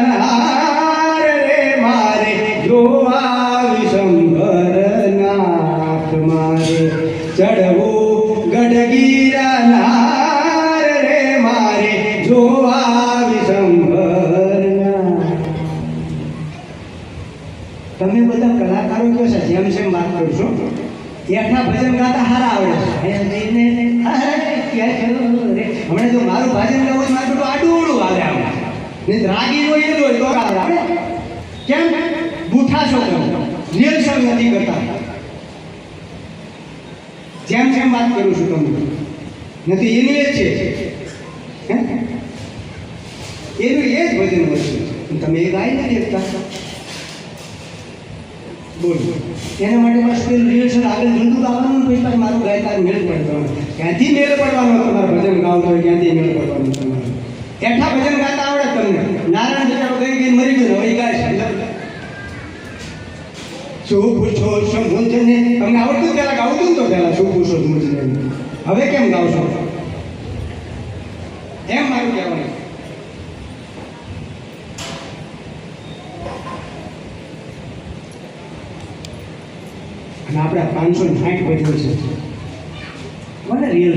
નાર રે મારે જોવા વિશંભરનાથ મારે ચડવું ગઢગીરા નાર રે મારે જોવા વિશંભરનાથ. તમે બધા કલાકારો કહો છો જેમ જેમ વાત કરું છું એઠા ભજન ગાતા સારા આવડે છે. હમણાં જો મારું ભજન ગાવું હોય મારું તો આડું ઉડું હાલે આવે ને રાગી હોય એ હોય તો આવડે. કેમ બુઠા છો તમે રિહર્સલ નથી કરતા. જેમ જેમ વાત કરું છું તમને નથી એનું એ જ છે એનું એ જ ભજન હોય છે તમે એ ગાઈ નથી શકતા. બોલો એના માટે બસ પેલું રિહર્સલ આગળ જુદું ગાવાનું પછી પાછું મારું ગાયતા મેળ પડવાનો. ક્યાંથી મેળ પડવાનો તમારે ભજન ગાવું હોય ક્યાંથી મેળ પડવાનું તમારે. એઠા ભજન ગાતા આવડે તમને. નારાયણ બિચારો ગઈ ગઈ મરી ગયો હવે ગાય છે. શું પૂછો સમુદ્રને તમને આવડતું પેલા ગાવતું તો પેલા શું પૂછો સમુદ્રને હવે કેમ ગાવશો એમ મારું કહેવાનું. અને આપણે 560 ભજન છે મને રિયલ